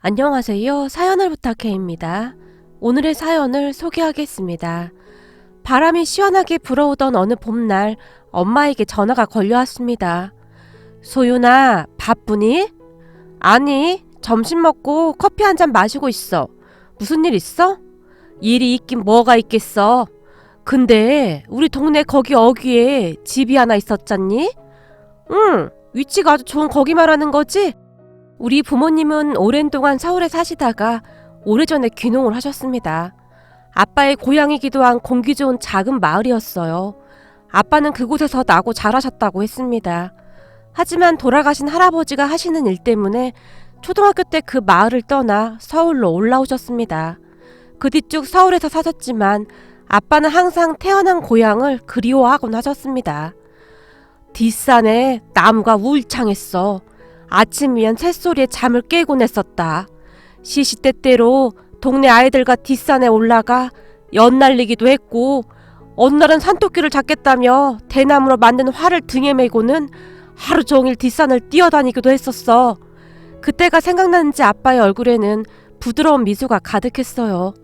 안녕하세요. 사연을 부탁해입니다. 오늘의 사연을 소개하겠습니다. 바람이 시원하게 불어오던 어느 봄날 엄마에게 전화가 걸려왔습니다. 소윤아, 바쁘니? 아니, 점심 먹고 커피 한 잔 마시고 있어. 무슨 일 있어? 일이 있긴 뭐가 있겠어. 근데 우리 동네 거기 어귀에 집이 하나 있었잖니? 응, 위치가 아주 좋은 거기 말하는 거지? 우리 부모님은 오랜 동안 서울에 사시다가 오래전에 귀농을 하셨습니다. 아빠의 고향이기도 한 공기 좋은 작은 마을이었어요. 아빠는 그곳에서 나고 자라셨다고 했습니다. 하지만 돌아가신 할아버지가 하시는 일 때문에 초등학교 때 그 마을을 떠나 서울로 올라오셨습니다. 그 뒤쭉 서울에서 사셨지만 아빠는 항상 태어난 고향을 그리워하곤 하셨습니다. 뒷산에 나무가 울창했어. 아침이면 새소리에 잠을 깨곤 했었다. 시시때때로 동네 아이들과 뒷산에 올라가 엿날리기도 했고, 어느 날은 산토끼를 잡겠다며 대나무로 만든 활을 등에 메고는 하루 종일 뒷산을 뛰어다니기도 했었어. 그때가 생각나는지 아빠의 얼굴에는 부드러운 미소가 가득했어요.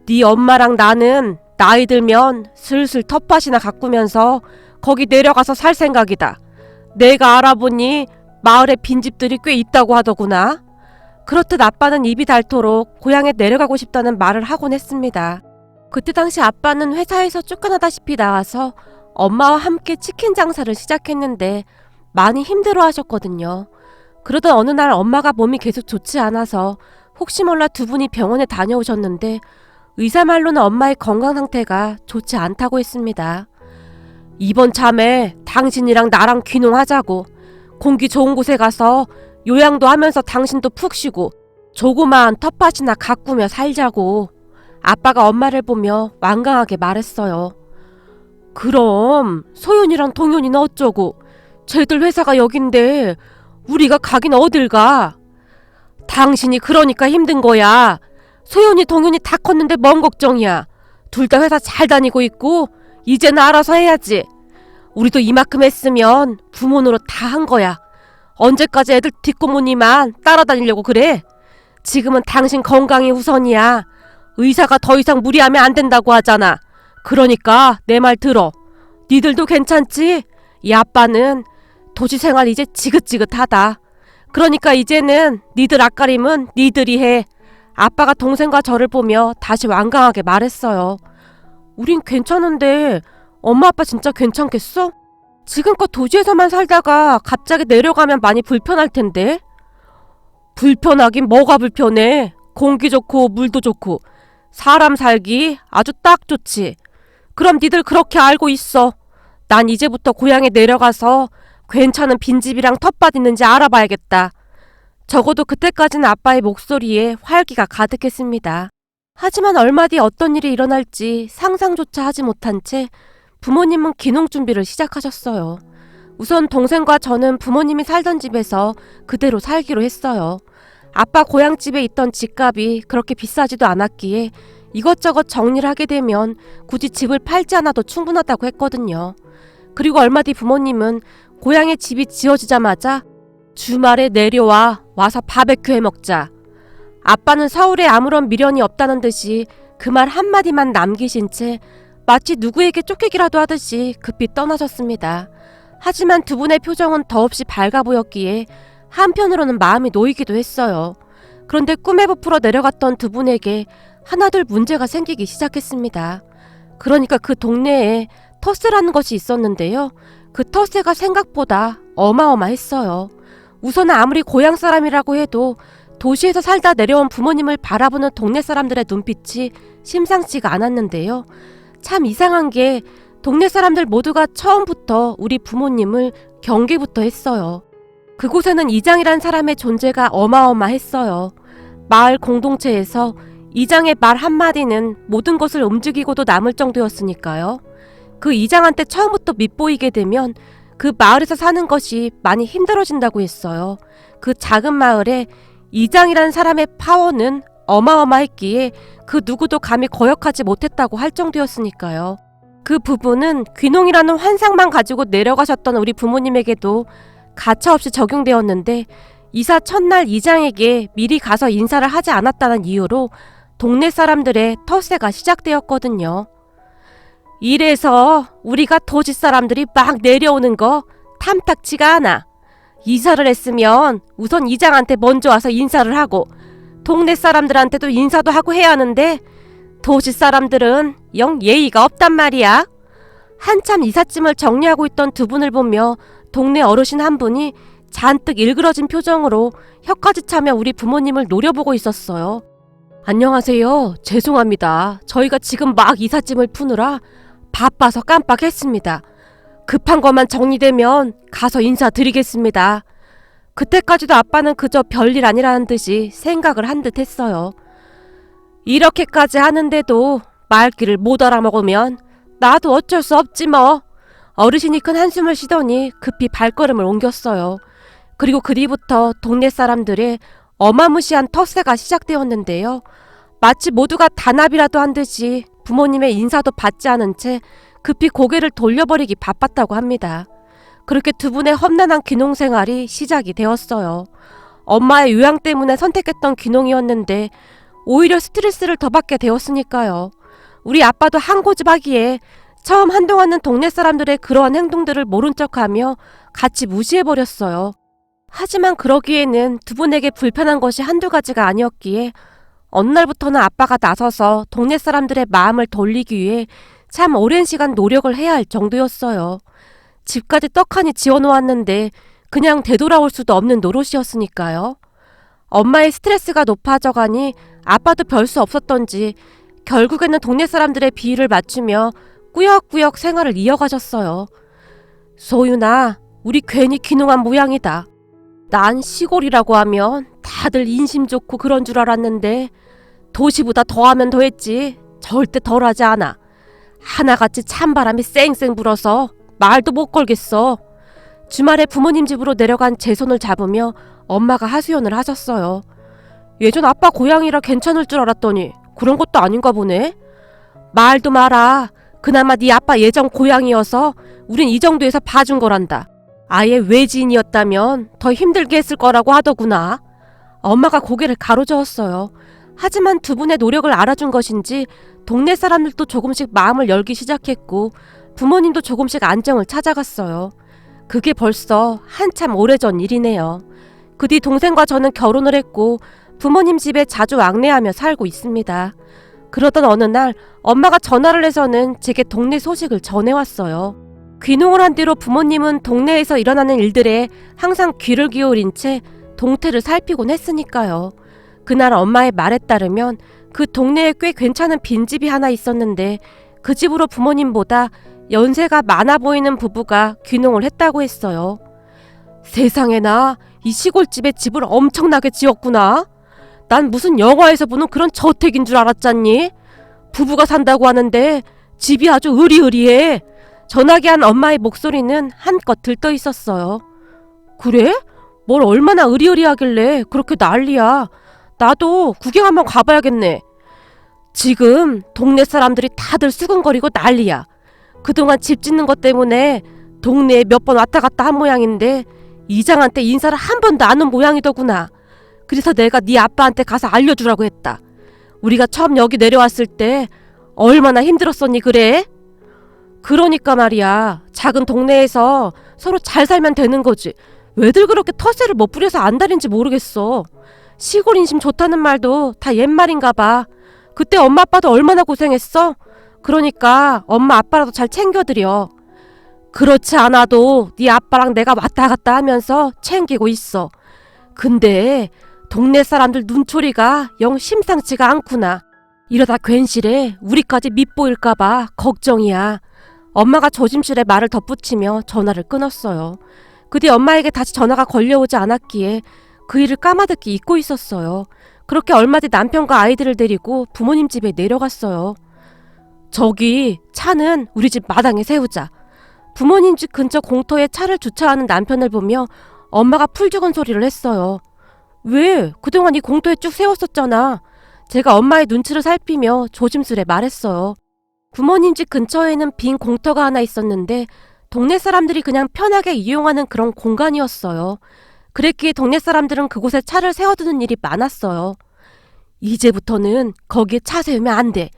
네 엄마랑 나는 나이 들면 슬슬 텃밭이나 가꾸면서 거기 내려가서 살 생각이다. 내가 알아보니 마을에 빈집들이 꽤 있다고 하더구나. 그렇듯 아빠는 입이 닳도록 고향에 내려가고 싶다는 말을 하곤 했습니다. 그때 당시 아빠는 회사에서 쫓겨나다시피 나와서 엄마와 함께 치킨 장사를 시작했는데 많이 힘들어 하셨거든요. 그러던 어느 날 엄마가 몸이 계속 좋지 않아서 혹시 몰라 두 분이 병원에 다녀오셨는데 의사 말로는 엄마의 건강 상태가 좋지 않다고 했습니다. 이번 참에 당신이랑 나랑 귀농하자고. 공기 좋은 곳에 가서 요양도 하면서 당신도 푹 쉬고 조그마한 텃밭이나 가꾸며 살자고. 아빠가 엄마를 보며 완강하게 말했어요. 그럼 소윤이랑 동윤이는 어쩌고? 쟤들 회사가 여긴데 우리가 가긴 어딜 가? 당신이 그러니까 힘든 거야. 소윤이 동윤이 다 컸는데 뭔 걱정이야. 둘 다 회사 잘 다니고 있고 이제는 알아서 해야지. 우리도 이만큼 했으면 부모 노릇 다 한 거야. 언제까지 애들 뒷고무니만 따라다니려고 그래? 지금은 당신 건강이 우선이야. 의사가 더 이상 무리하면 안 된다고 하잖아. 그러니까 내 말 들어. 니들도 괜찮지? 이 아빠는 도시 생활 이제 지긋지긋하다. 그러니까 이제는 니들 앞가림은 니들이 해. 아빠가 동생과 저를 보며 다시 완강하게 말했어요. 우린 괜찮은데 엄마 아빠 진짜 괜찮겠어? 지금껏 도시에서만 살다가 갑자기 내려가면 많이 불편할 텐데. 불편하긴 뭐가 불편해. 공기 좋고 물도 좋고 사람 살기 아주 딱 좋지. 그럼 니들 그렇게 알고 있어. 난 이제부터 고향에 내려가서 괜찮은 빈집이랑 텃밭 있는지 알아봐야겠다. 적어도 그때까지는 아빠의 목소리에 활기가 가득했습니다. 하지만 얼마 뒤 어떤 일이 일어날지 상상조차 하지 못한 채 부모님은 귀농 준비를 시작하셨어요. 우선 동생과 저는 부모님이 살던 집에서 그대로 살기로 했어요. 아빠 고향집에 있던 집값이 그렇게 비싸지도 않았기에 이것저것 정리를 하게 되면 굳이 집을 팔지 않아도 충분하다고 했거든요. 그리고 얼마 뒤 부모님은 고향에 집이 지어지자마자 주말에 내려와 와서 바베큐 해 먹자. 아빠는 서울에 아무런 미련이 없다는 듯이 그 말 한마디만 남기신 채 마치 누구에게 쫓기기라도 하듯이 급히 떠나셨습니다. 하지만 두 분의 표정은 더없이 밝아 보였기에 한편으로는 마음이 놓이기도 했어요. 그런데 꿈에 부풀어 내려갔던 두 분에게 하나둘 문제가 생기기 시작했습니다. 그러니까 그 동네에 텃세라는 것이 있었는데요. 그 텃세가 생각보다 어마어마했어요. 우선 아무리 고향 사람이라고 해도 도시에서 살다 내려온 부모님을 바라보는 동네 사람들의 눈빛이 심상치가 않았는데요. 참 이상한 게 동네 사람들 모두가 처음부터 우리 부모님을 경계부터 했어요. 그곳에는 이장이란 사람의 존재가 어마어마했어요. 마을 공동체에서 이장의 말 한마디는 모든 것을 움직이고도 남을 정도였으니까요. 그 이장한테 처음부터 밉보이게 되면 그 마을에서 사는 것이 많이 힘들어진다고 했어요. 그 작은 마을에 이장이란 사람의 파워는 어마어마했기에 그 누구도 감히 거역하지 못했다고 할 정도였으니까요. 그 부분은 귀농이라는 환상만 가지고 내려가셨던 우리 부모님에게도 가차없이 적용되었는데 이사 첫날 이장에게 미리 가서 인사를 하지 않았다는 이유로 동네 사람들의 텃세가 시작되었거든요. 이래서 우리가 도시 사람들이 막 내려오는 거 탐탁치가 않아. 이사를 했으면 우선 이장한테 먼저 와서 인사를 하고 동네 사람들한테도 인사도 하고 해야 하는데 도시 사람들은 영 예의가 없단 말이야. 한참 이삿짐을 정리하고 있던 두 분을 보며 동네 어르신 한 분이 잔뜩 일그러진 표정으로 혀까지 차며 우리 부모님을 노려보고 있었어요. 안녕하세요. 죄송합니다. 저희가 지금 막 이삿짐을 푸느라 바빠서 깜빡했습니다. 급한 것만 정리되면 가서 인사드리겠습니다. 그때까지도 아빠는 그저 별일 아니라는 듯이 생각을 한 듯 했어요. 이렇게까지 하는데도 말귀를 못 알아먹으면 나도 어쩔 수 없지 뭐. 어르신이 큰 한숨을 쉬더니 급히 발걸음을 옮겼어요. 그리고 그 뒤부터 동네 사람들의 어마무시한 텃세가 시작되었는데요. 마치 모두가 단합이라도 한 듯이 부모님의 인사도 받지 않은 채 급히 고개를 돌려버리기 바빴다고 합니다. 그렇게 두 분의 험난한 귀농 생활이 시작이 되었어요. 엄마의 요양 때문에 선택했던 귀농이었는데 오히려 스트레스를 더 받게 되었으니까요. 우리 아빠도 한 고집하기에 처음 한동안은 동네 사람들의 그러한 행동들을 모른 척하며 같이 무시해버렸어요. 하지만 그러기에는 두 분에게 불편한 것이 한두 가지가 아니었기에 어느 날부터는 아빠가 나서서 동네 사람들의 마음을 돌리기 위해 참 오랜 시간 노력을 해야 할 정도였어요. 집까지 떡하니 지어놓았는데 그냥 되돌아올 수도 없는 노릇이었으니까요. 엄마의 스트레스가 높아져가니 아빠도 별 수 없었던지 결국에는 동네 사람들의 비위를 맞추며 꾸역꾸역 생활을 이어가셨어요. 소윤아, 우리 괜히 귀농한 모양이다. 난 시골이라고 하면 다들 인심 좋고 그런 줄 알았는데 도시보다 더하면 더했지 절대 덜하지 않아. 하나같이 찬바람이 쌩쌩 불어서 말도 못 걸겠어. 주말에 부모님 집으로 내려간 제 손을 잡으며 엄마가 하소연을 하셨어요. 예전 아빠 고향이라 괜찮을 줄 알았더니 그런 것도 아닌가 보네. 말도 마라. 그나마 네 아빠 예전 고향이어서 우린 이 정도에서 봐준 거란다. 아예 외지인이었다면 더 힘들게 했을 거라고 하더구나. 엄마가 고개를 가로저었어요. 하지만 두 분의 노력을 알아준 것인지 동네 사람들도 조금씩 마음을 열기 시작했고 부모님도 조금씩 안정을 찾아갔어요. 그게 벌써 한참 오래전 일이네요. 그 뒤 동생과 저는 결혼을 했고 부모님 집에 자주 왕래하며 살고 있습니다. 그러던 어느 날 엄마가 전화를 해서는 제게 동네 소식을 전해왔어요. 귀농을 한 뒤로 부모님은 동네에서 일어나는 일들에 항상 귀를 기울인 채 동태를 살피곤 했으니까요. 그날 엄마의 말에 따르면 그 동네에 꽤 괜찮은 빈집이 하나 있었는데 그 집으로 부모님보다 연세가 많아 보이는 부부가 귀농을 했다고 했어요. 세상에나 이 시골집에 집을 엄청나게 지었구나. 난 무슨 영화에서 보는 그런 저택인 줄 알았잖니. 부부가 산다고 하는데 집이 아주 으리으리해. 전화기 한 엄마의 목소리는 한껏 들떠 있었어요. 그래? 뭘 얼마나 으리으리하길래 그렇게 난리야. 나도 구경 한번 가봐야겠네. 지금 동네 사람들이 다들 수근거리고 난리야. 그동안 집 짓는 것 때문에 동네에 몇 번 왔다 갔다 한 모양인데 이장한테 인사를 한 번도 안 온 모양이더구나. 그래서 내가 네 아빠한테 가서 알려주라고 했다. 우리가 처음 여기 내려왔을 때 얼마나 힘들었었니 그래? 그러니까 말이야. 작은 동네에서 서로 잘 살면 되는 거지. 왜들 그렇게 텃세를 못 부려서 안달인지 모르겠어. 시골 인심 좋다는 말도 다 옛말인가 봐. 그때 엄마 아빠도 얼마나 고생했어? 그러니까 엄마 아빠라도 잘 챙겨드려. 그렇지 않아도 네 아빠랑 내가 왔다 갔다 하면서 챙기고 있어. 근데 동네 사람들 눈초리가 영 심상치가 않구나. 이러다 괜시레 우리까지 밉보일까봐 걱정이야. 엄마가 조심스레 말을 덧붙이며 전화를 끊었어요. 그 뒤 엄마에게 다시 전화가 걸려오지 않았기에 그 일을 까마득히 잊고 있었어요. 그렇게 얼마 뒤 남편과 아이들을 데리고 부모님 집에 내려갔어요. 저기 차는 우리 집 마당에 세우자. 부모님 집 근처 공터에 차를 주차하는 남편을 보며 엄마가 풀죽은 소리를 했어요. 왜? 그동안 이 공터에 쭉 세웠었잖아. 제가 엄마의 눈치를 살피며 조심스레 말했어요. 부모님 집 근처에는 빈 공터가 하나 있었는데 동네 사람들이 그냥 편하게 이용하는 그런 공간이었어요. 그랬기에 동네 사람들은 그곳에 차를 세워두는 일이 많았어요. 이제부터는 거기에 차 세우면 안 돼.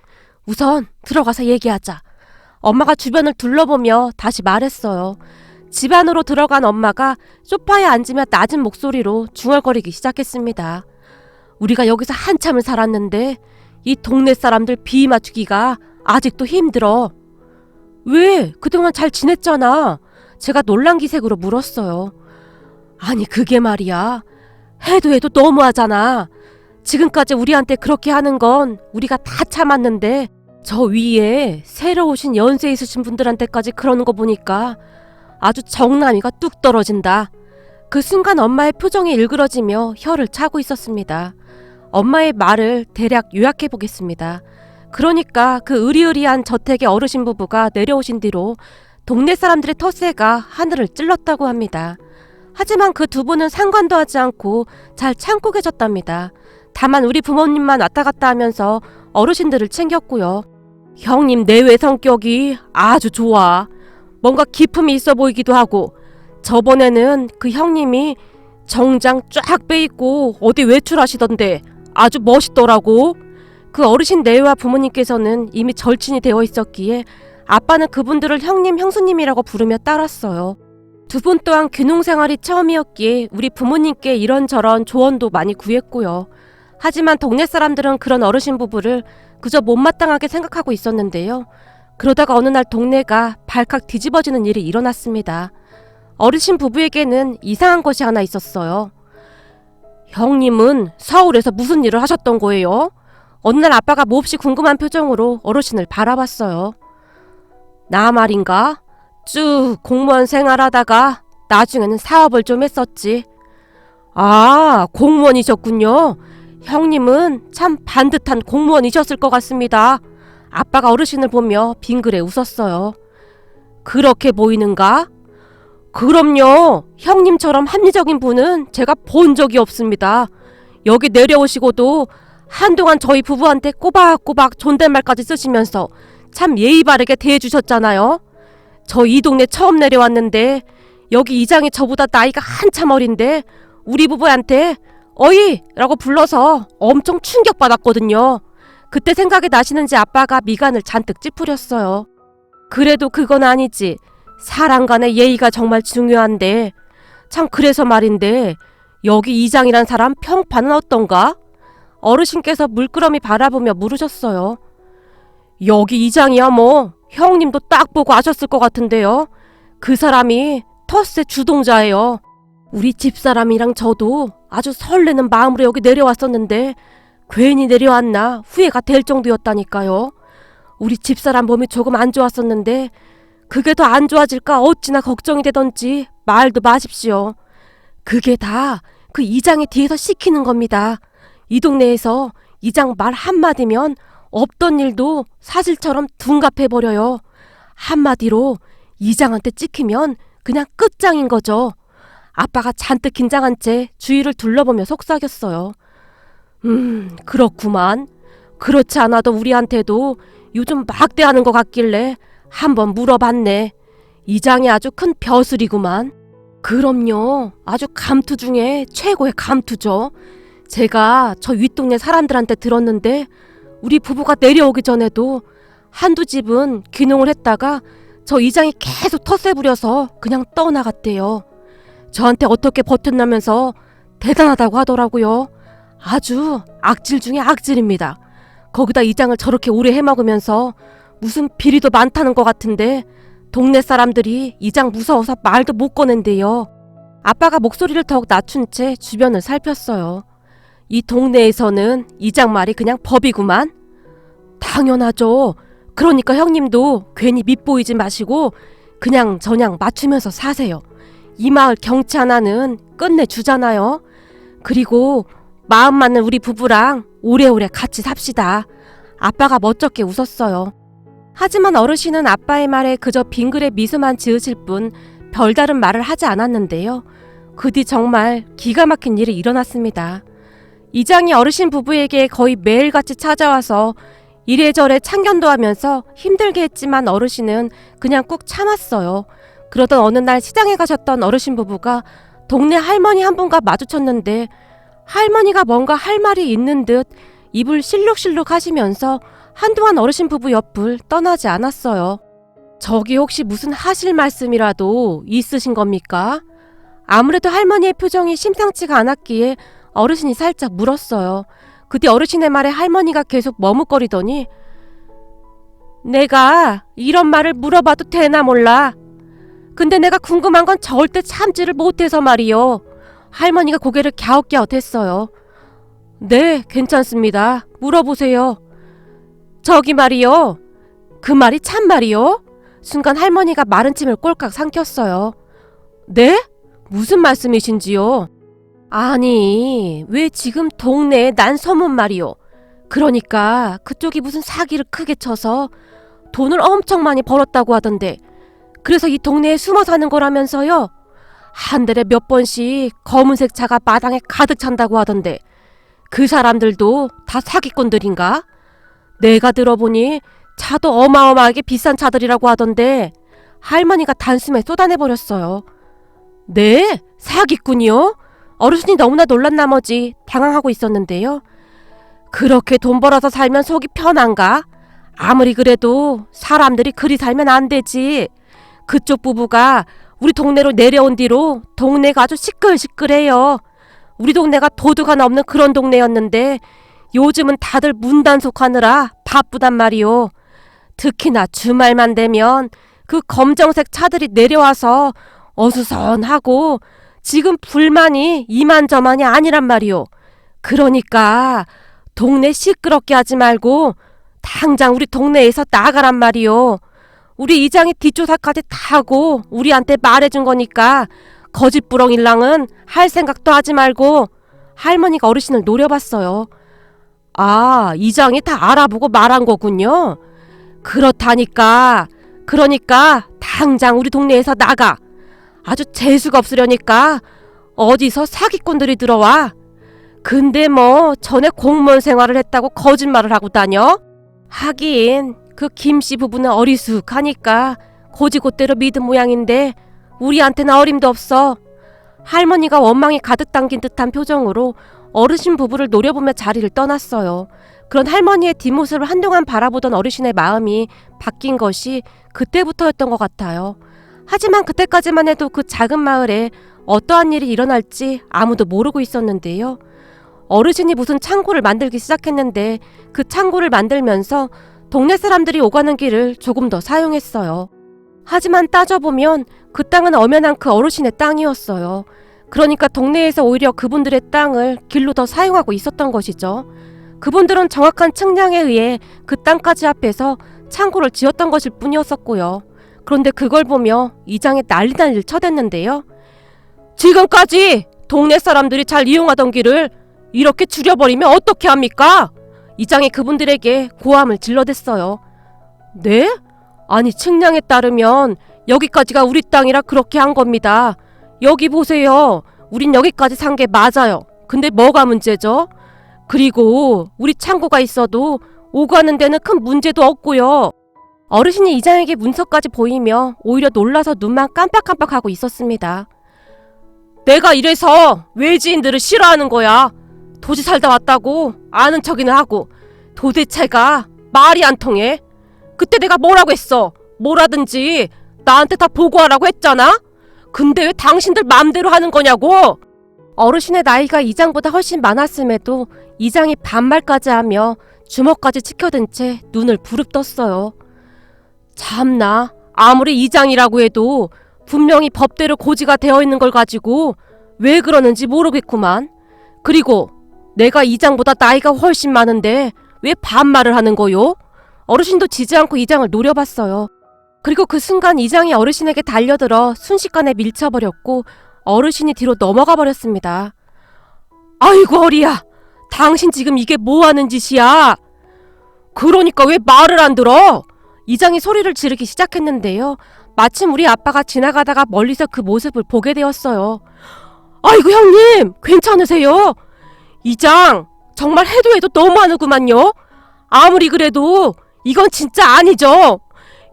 우선 들어가서 얘기하자. 엄마가 주변을 둘러보며 다시 말했어요. 집 안으로 들어간 엄마가 소파에 앉으며 낮은 목소리로 중얼거리기 시작했습니다. 우리가 여기서 한참을 살았는데 이 동네 사람들 비위 맞추기가 아직도 힘들어. 왜? 그동안 잘 지냈잖아. 제가 놀란 기색으로 물었어요. 아니 그게 말이야. 해도 너무하잖아. 지금까지 우리한테 그렇게 하는 건 우리가 다 참았는데 저 위에 새로 오신 연세 있으신 분들한테까지 그러는 거 보니까 아주 정남이가 뚝 떨어진다. 그 순간 엄마의 표정이 일그러지며 혀를 차고 있었습니다. 엄마의 말을 대략 요약해 보겠습니다. 그러니까 그 으리으리한 저택의 어르신 부부가 내려오신 뒤로 동네 사람들의 텃세가 하늘을 찔렀다고 합니다. 하지만 그 두 분은 상관도 하지 않고 잘 참고 계셨답니다. 다만 우리 부모님만 왔다 갔다 하면서 어르신들을 챙겼고요. 형님 내외 성격이 아주 좋아. 뭔가 기품이 있어 보이기도 하고 저번에는 그 형님이 정장 쫙 빼입고 어디 외출하시던데 아주 멋있더라고. 그 어르신 내외와 부모님께서는 이미 절친이 되어 있었기에 아빠는 그분들을 형님, 형수님이라고 부르며 따랐어요. 두 분 또한 귀농 생활이 처음이었기에 우리 부모님께 이런저런 조언도 많이 구했고요. 하지만 동네 사람들은 그런 어르신 부부를 그저 못마땅하게 생각하고 있었는데요. 그러다가 어느 날 동네가 발칵 뒤집어지는 일이 일어났습니다. 어르신 부부에게는 이상한 것이 하나 있었어요. 형님은 서울에서 무슨 일을 하셨던 거예요? 어느 날 아빠가 몹시 궁금한 표정으로 어르신을 바라봤어요. 나 말인가? 쭉 공무원 생활하다가 나중에는 사업을 좀 했었지. 아, 공무원이셨군요. 형님은 참 반듯한 공무원이셨을 것 같습니다. 아빠가 어르신을 보며 빙그레 웃었어요. 그렇게 보이는가? 그럼요. 형님처럼 합리적인 분은 제가 본 적이 없습니다. 여기 내려오시고도 한동안 저희 부부한테 꼬박꼬박 존댓말까지 쓰시면서 참 예의 바르게 대해주셨잖아요. 저 이 동네 처음 내려왔는데 여기 이장이 저보다 나이가 한참 어린데 우리 부부한테 어이! 라고 불러서 엄청 충격받았거든요. 그때 생각이 나시는지 아빠가 미간을 잔뜩 찌푸렸어요. 그래도 그건 아니지. 사람 간의 예의가 정말 중요한데 참 그래서 말인데 여기 이장이란 사람 평판은 어떤가? 어르신께서 물끄러미 바라보며 물으셨어요. 여기 이장이야 뭐 형님도 딱 보고 아셨을 것 같은데요. 그 사람이 텃세 주동자예요. 우리 집사람이랑 저도 아주 설레는 마음으로 여기 내려왔었는데 괜히 내려왔나 후회가 될 정도였다니까요. 우리 집사람 몸이 조금 안 좋았었는데 그게 더 안 좋아질까 어찌나 걱정이 되던지 말도 마십시오. 그게 다 그 이장이 뒤에서 시키는 겁니다. 이 동네에서 이장 말 한마디면 없던 일도 사실처럼 둔갑해버려요. 한마디로 이장한테 찍히면 그냥 끝장인 거죠. 아빠가 잔뜩 긴장한 채 주위를 둘러보며 속삭였어요. 그렇구만. 그렇지 않아도 우리한테도 요즘 막대하는 것 같길래 한번 물어봤네. 이장이 아주 큰 벼슬이구만. 그럼요. 아주 감투 중에 최고의 감투죠. 제가 저 윗동네 사람들한테 들었는데 우리 부부가 내려오기 전에도 한두 집은 귀농을 했다가 저 이장이 계속 텃세 부려서 그냥 떠나갔대요. 저한테 어떻게 버텼냐면서 대단하다고 하더라고요. 아주 악질 중에 악질입니다. 거기다 이장을 저렇게 오래 해먹으면서 무슨 비리도 많다는 것 같은데 동네 사람들이 이장 무서워서 말도 못 꺼낸대요. 아빠가 목소리를 더욱 낮춘 채 주변을 살폈어요. 이 동네에서는 이장 말이 그냥 법이구만. 당연하죠. 그러니까 형님도 괜히 밉보이지 마시고 그냥 저냥 맞추면서 사세요. 이 마을 경치 하나는 끝내주잖아요. 그리고 마음 맞는 우리 부부랑 오래오래 같이 삽시다. 아빠가 멋쩍게 웃었어요. 하지만 어르신은 아빠의 말에 그저 빙그레 미소만 지으실 뿐 별다른 말을 하지 않았는데요. 그 뒤 정말 기가 막힌 일이 일어났습니다. 이장이 어르신 부부에게 거의 매일같이 찾아와서 이래저래 참견도 하면서 힘들게 했지만 어르신은 그냥 꾹 참았어요. 그러던 어느 날 시장에 가셨던 어르신 부부가 동네 할머니 한 분과 마주쳤는데 할머니가 뭔가 할 말이 있는 듯 입을 실룩실룩 하시면서 한동안 어르신 부부 옆을 떠나지 않았어요. 저기 혹시 무슨 하실 말씀이라도 있으신 겁니까? 아무래도 할머니의 표정이 심상치가 않았기에 어르신이 살짝 물었어요. 그때 어르신의 말에 할머니가 계속 머뭇거리더니 내가 이런 말을 물어봐도 되나 몰라. 근데 내가 궁금한 건 절대 참지를 못해서 말이요. 할머니가 고개를 갸웃갸웃했어요. 네, 괜찮습니다. 물어보세요. 저기 말이요. 그 말이 참말이요? 순간 할머니가 마른 침을 꼴깍 삼켰어요. 네? 무슨 말씀이신지요? 아니, 왜 지금 동네에 난 소문 말이요. 그러니까 그쪽이 무슨 사기를 크게 쳐서 돈을 엄청 많이 벌었다고 하던데 그래서 이 동네에 숨어 사는 거라면서요? 한 달에 몇 번씩 검은색 차가 마당에 가득 찬다고 하던데 그 사람들도 다 사기꾼들인가? 내가 들어보니 차도 어마어마하게 비싼 차들이라고 하던데 할머니가 단숨에 쏟아내버렸어요. 네? 사기꾼이요? 어르신이 너무나 놀란 나머지 당황하고 있었는데요. 그렇게 돈 벌어서 살면 속이 편한가? 아무리 그래도 사람들이 그리 살면 안 되지. 그쪽 부부가 우리 동네로 내려온 뒤로 동네가 아주 시끌시끌해요. 우리 동네가 도둑 하나 없는 그런 동네였는데 요즘은 다들 문단속하느라 바쁘단 말이요. 특히나 주말만 되면 그 검정색 차들이 내려와서 어수선하고 지금 불만이 이만저만이 아니란 말이요. 그러니까 동네 시끄럽게 하지 말고 당장 우리 동네에서 나가란 말이요. 우리 이장이 뒷조사까지 다 하고 우리한테 말해준 거니까 거짓부렁일랑은 할 생각도 하지 말고. 할머니가 어르신을 노려봤어요. 아, 이장이 다 알아보고 말한 거군요. 그렇다니까. 그러니까 당장 우리 동네에서 나가. 아주 재수가 없으려니까 어디서 사기꾼들이 들어와. 근데 뭐 전에 공무원 생활을 했다고 거짓말을 하고 다녀? 하긴 그 김씨 부부는 어리숙하니까 고지고대로 믿은 모양인데 우리한테는 어림도 없어. 할머니가 원망이 가득 담긴 듯한 표정으로 어르신 부부를 노려보며 자리를 떠났어요. 그런 할머니의 뒷모습을 한동안 바라보던 어르신의 마음이 바뀐 것이 그때부터였던 것 같아요. 하지만 그때까지만 해도 그 작은 마을에 어떠한 일이 일어날지 아무도 모르고 있었는데요. 어르신이 무슨 창고를 만들기 시작했는데 그 창고를 만들면서 동네 사람들이 오가는 길을 조금 더 사용했어요. 하지만 따져보면 그 땅은 엄연한 그 어르신의 땅이었어요. 그러니까 동네에서 오히려 그분들의 땅을 길로 더 사용하고 있었던 것이죠. 그분들은 정확한 측량에 의해 그 땅까지 합해서 창고를 지었던 것일 뿐이었었고요. 그런데 그걸 보며 이장이 난리난리를 쳐댔는데요. 지금까지 동네 사람들이 잘 이용하던 길을 이렇게 줄여버리면 어떻게 합니까? 이장이 그분들에게 고함을 질러댔어요. 네? 아니 측량에 따르면 여기까지가 우리 땅이라 그렇게 한 겁니다. 여기 보세요. 우린 여기까지 산 게 맞아요. 근데 뭐가 문제죠? 그리고 우리 창고가 있어도 오가는 데는 큰 문제도 없고요. 어르신이 이장에게 문서까지 보이며 오히려 놀라서 눈만 깜빡깜빡하고 있었습니다. 내가 이래서 외지인들을 싫어하는 거야. 도시 살다 왔다고 아는 척이나 하고 도대체가 말이 안 통해. 그때 내가 뭐라고 했어? 뭐라든지 나한테 다 보고하라고 했잖아? 근데 왜 당신들 마음대로 하는 거냐고? 어르신의 나이가 이장보다 훨씬 많았음에도 이장이 반말까지 하며 주먹까지 치켜든 채 눈을 부릅떴어요. 참나, 아무리 이장이라고 해도 분명히 법대로 고지가 되어 있는 걸 가지고 왜 그러는지 모르겠구만. 그리고 내가 이장보다 나이가 훨씬 많은데 왜 반말을 하는 거요? 어르신도 지지 않고 이장을 노려봤어요. 그리고 그 순간 이장이 어르신에게 달려들어 순식간에 밀쳐버렸고 어르신이 뒤로 넘어가 버렸습니다. 아이고 어리야, 당신 지금 이게 뭐하는 짓이야? 그러니까 왜 말을 안 들어? 이장이 소리를 지르기 시작했는데요. 마침 우리 아빠가 지나가다가 멀리서 그 모습을 보게 되었어요. 아이고 형님, 괜찮으세요? 이장, 정말 해도 해도 너무하는구만요. 아무리 그래도 이건 진짜 아니죠.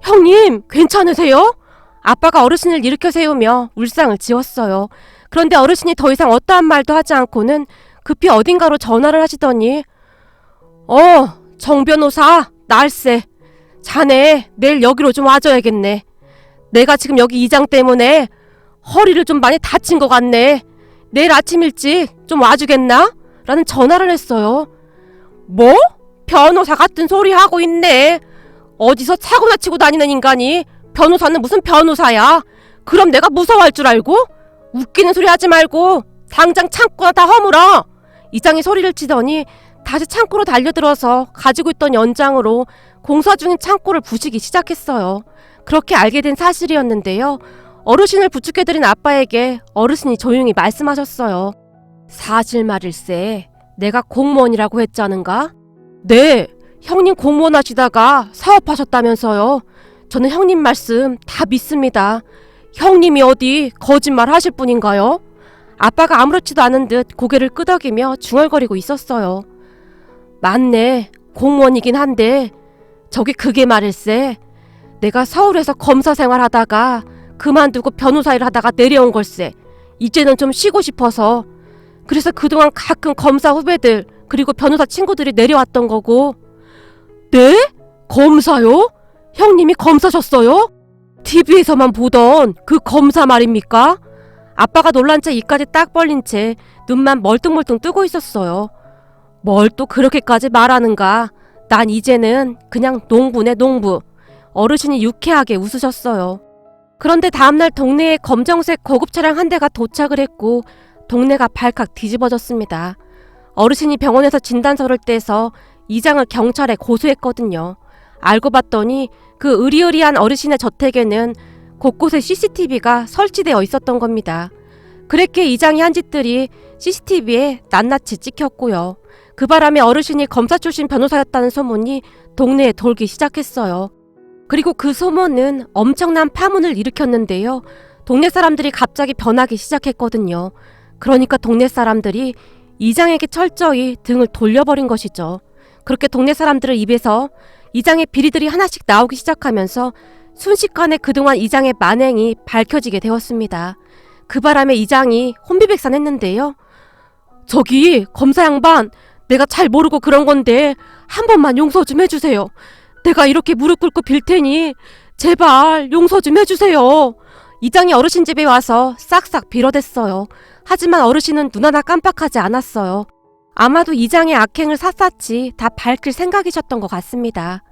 형님, 괜찮으세요? 아빠가 어르신을 일으켜 세우며 울상을 지었어요. 그런데 어르신이 더 이상 어떠한 말도 하지 않고는 급히 어딘가로 전화를 하시더니 정 변호사, 날쎄. 자네 내일 여기로 좀 와줘야겠네. 내가 지금 여기 이장 때문에 허리를 좀 많이 다친 것 같네. 내일 아침 일찍 좀 와주겠나? 라는 전화를 했어요. 뭐? 변호사 같은 소리 하고 있네. 어디서 사고나 치고 다니는 인간이 변호사는 무슨 변호사야? 그럼 내가 무서워할 줄 알고? 웃기는 소리 하지 말고 당장 창고나 다 허물어. 이장이 소리를 치더니 다시 창고로 달려들어서 가지고 있던 연장으로 공사 중인 창고를 부수기 시작했어요. 그렇게 알게 된 사실이었는데요. 어르신을 부축해드린 아빠에게 어르신이 조용히 말씀하셨어요. 사실 말일세, 내가 공무원이라고 했자는가? 네, 형님 공무원 하시다가 사업하셨다면서요. 저는 형님 말씀 다 믿습니다. 형님이 어디 거짓말 하실 분인가요? 아빠가 아무렇지도 않은 듯 고개를 끄덕이며 중얼거리고 있었어요. 맞네, 공무원이긴 한데 저기 그게 말일세. 내가 서울에서 검사 생활하다가 그만두고 변호사 일 하다가 내려온 걸세. 이제는 좀 쉬고 싶어서. 그래서 그동안 가끔 검사 후배들 그리고 변호사 친구들이 내려왔던 거고. 네? 검사요? 형님이 검사셨어요? TV에서만 보던 그 검사 말입니까? 아빠가 놀란 채 입까지 딱 벌린 채 눈만 멀뚱멀뚱 뜨고 있었어요. 뭘 또 그렇게까지 말하는가. 난 이제는 그냥 농부네, 농부. 어르신이 유쾌하게 웃으셨어요. 그런데 다음날 동네에 검정색 고급 차량 한 대가 도착을 했고 동네가 발칵 뒤집어졌습니다. 어르신이 병원에서 진단서를 떼서 이장을 경찰에 고소했거든요. 알고 봤더니 그 으리으리한 어르신의 저택에는 곳곳에 CCTV가 설치되어 있었던 겁니다. 그렇게 이장이 한 짓들이 CCTV에 낱낱이 찍혔고요. 그 바람에 어르신이 검사 출신 변호사였다는 소문이 동네에 돌기 시작했어요. 그리고 그 소문은 엄청난 파문을 일으켰는데요. 동네 사람들이 갑자기 변하기 시작했거든요. 그러니까 동네 사람들이 이장에게 철저히 등을 돌려버린 것이죠. 그렇게 동네 사람들의 입에서 이장의 비리들이 하나씩 나오기 시작하면서 순식간에 그동안 이장의 만행이 밝혀지게 되었습니다. 그 바람에 이장이 혼비백산했는데요. 저기 검사 양반, 내가 잘 모르고 그런 건데 한 번만 용서 좀 해주세요. 내가 이렇게 무릎 꿇고 빌 테니 제발 용서 좀 해주세요. 이장이 어르신 집에 와서 싹싹 빌어댔어요. 하지만 어르신은 눈 하나 깜빡하지 않았어요. 아마도 이장의 악행을 샅샅이 다 밝힐 생각이셨던 것 같습니다.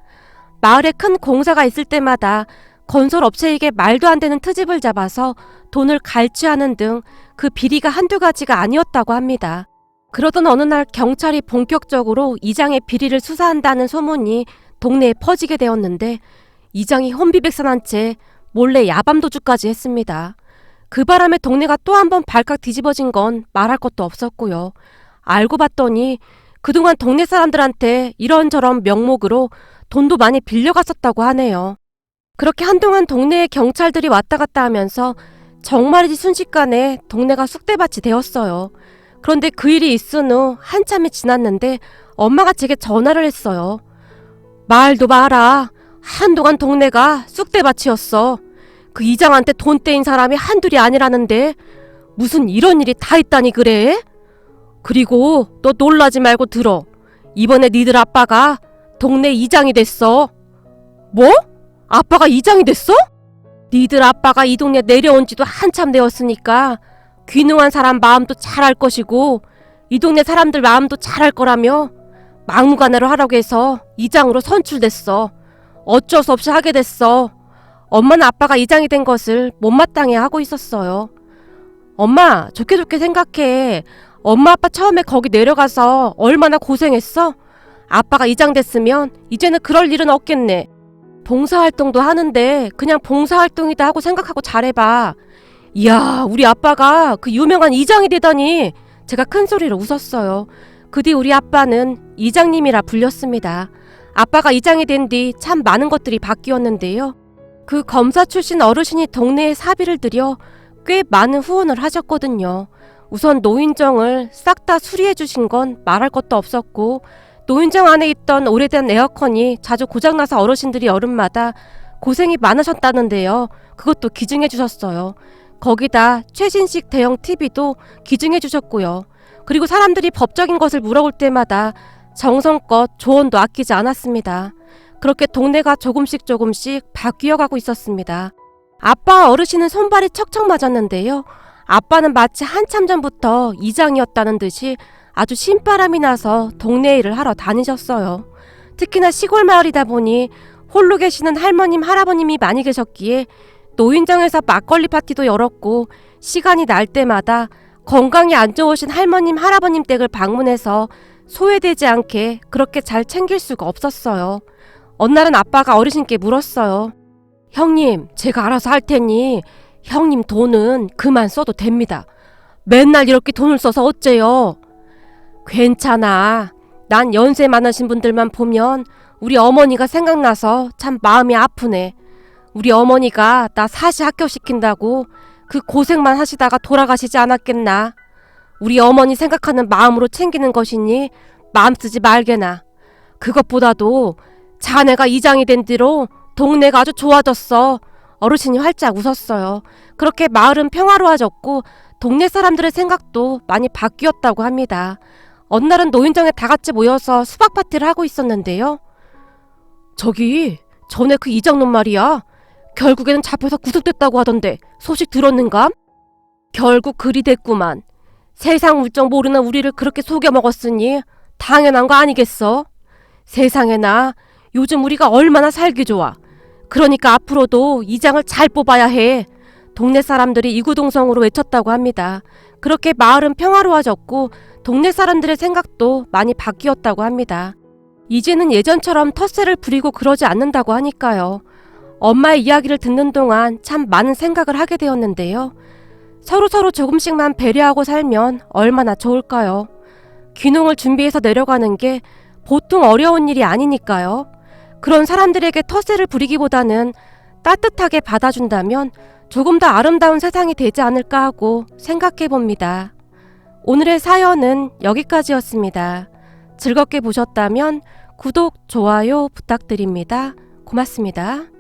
마을에 큰 공사가 있을 때마다 건설업체에게 말도 안 되는 트집을 잡아서 돈을 갈취하는 등 그 비리가 한두 가지가 아니었다고 합니다. 그러던 어느 날 경찰이 본격적으로 이장의 비리를 수사한다는 소문이 동네에 퍼지게 되었는데 이장이 혼비백산한 채 몰래 야밤도주까지 했습니다. 그 바람에 동네가 또 한 번 발칵 뒤집어진 건 말할 것도 없었고요. 알고 봤더니 그동안 동네 사람들한테 이런저런 명목으로 돈도 많이 빌려갔었다고 하네요. 그렇게 한동안 동네에 경찰들이 왔다 갔다 하면서 정말이지 순식간에 동네가 쑥대밭이 되었어요. 그런데 그 일이 있은 후 한참이 지났는데 엄마가 제게 전화를 했어요. 말도 마라. 한동안 동네가 쑥대밭이었어. 그 이장한테 돈 떼인 사람이 한둘이 아니라는데 무슨 이런 일이 다 있다니 그래? 그리고 너 놀라지 말고 들어. 이번에 니들 아빠가 동네 이장이 됐어. 뭐? 아빠가 이장이 됐어? 니들 아빠가 이 동네 내려온 지도 한참 되었으니까 귀능한 사람 마음도 잘 알 것이고 이 동네 사람들 마음도 잘 알 거라며 막무가내로 하라고 해서 이장으로 선출됐어. 어쩔 수 없이 하게 됐어. 엄마는 아빠가 이장이 된 것을 못마땅해 하고 있었어요. 엄마, 좋게 좋게 생각해. 엄마 아빠 처음에 거기 내려가서 얼마나 고생했어? 아빠가 이장 됐으면 이제는 그럴 일은 없겠네. 봉사활동도 하는데 그냥 봉사활동이다 하고 생각하고 잘해봐. 이야, 우리 아빠가 그 유명한 이장이 되다니. 제가 큰 소리로 웃었어요. 그 뒤 우리 아빠는 이장님이라 불렸습니다. 아빠가 이장이 된 뒤 참 많은 것들이 바뀌었는데요. 그 검사 출신 어르신이 동네에 사비를 들여 꽤 많은 후원을 하셨거든요. 우선 노인정을 싹 다 수리해 주신 건 말할 것도 없었고 노인정 안에 있던 오래된 에어컨이 자주 고장나서 어르신들이 여름마다 고생이 많으셨다는데요. 그것도 기증해 주셨어요. 거기다 최신식 대형 TV도 기증해 주셨고요. 그리고 사람들이 법적인 것을 물어볼 때마다 정성껏 조언도 아끼지 않았습니다. 그렇게 동네가 조금씩 바뀌어가고 있었습니다. 아빠와 어르신은 손발이 척척 맞았는데요. 아빠는 마치 한참 전부터 이장이었다는 듯이 아주 신바람이 나서 동네 일을 하러 다니셨어요. 특히나 시골 마을이다 보니 홀로 계시는 할머님, 할아버님이 많이 계셨기에 노인정에서 막걸리 파티도 열었고 시간이 날 때마다 건강이 안 좋으신 할머님, 할아버님 댁을 방문해서 소외되지 않게 그렇게 잘 챙길 수가 없었어요. 어느 날은 아빠가 어르신께 물었어요. 형님, 제가 알아서 할 테니 형님 돈은 그만 써도 됩니다. 맨날 이렇게 돈을 써서 어째요? 괜찮아. 난 연세 많으신 분들만 보면 우리 어머니가 생각나서 참 마음이 아프네. 우리 어머니가 나 사시 합격시킨다고 그 고생만 하시다가 돌아가시지 않았겠나. 우리 어머니 생각하는 마음으로 챙기는 것이니 마음 쓰지 말게나. 그것보다도 자네가 이장이 된 뒤로 동네가 아주 좋아졌어. 어르신이 활짝 웃었어요. 그렇게 마을은 평화로워졌고 동네 사람들의 생각도 많이 바뀌었다고 합니다. 어느 날은 노인정에 다 같이 모여서 수박 파티를 하고 있었는데요. 저기 전에 그 이장놈 말이야. 결국에는 잡혀서 구속됐다고 하던데 소식 들었는가? 결국 그리 됐구만. 세상 물정 모르는 우리를 그렇게 속여먹었으니 당연한 거 아니겠어? 세상에나 요즘 우리가 얼마나 살기 좋아. 그러니까 앞으로도 이장을 잘 뽑아야 해. 동네 사람들이 이구동성으로 외쳤다고 합니다. 그렇게 마을은 평화로워졌고 동네 사람들의 생각도 많이 바뀌었다고 합니다. 이제는 예전처럼 텃세를 부리고 그러지 않는다고 하니까요. 엄마의 이야기를 듣는 동안 참 많은 생각을 하게 되었는데요. 서로 조금씩만 배려하고 살면 얼마나 좋을까요? 귀농을 준비해서 내려가는 게 보통 어려운 일이 아니니까요. 그런 사람들에게 텃세를 부리기보다는 따뜻하게 받아준다면 조금 더 아름다운 세상이 되지 않을까 하고 생각해 봅니다. 오늘의 사연은 여기까지였습니다. 즐겁게 보셨다면 구독, 좋아요 부탁드립니다. 고맙습니다.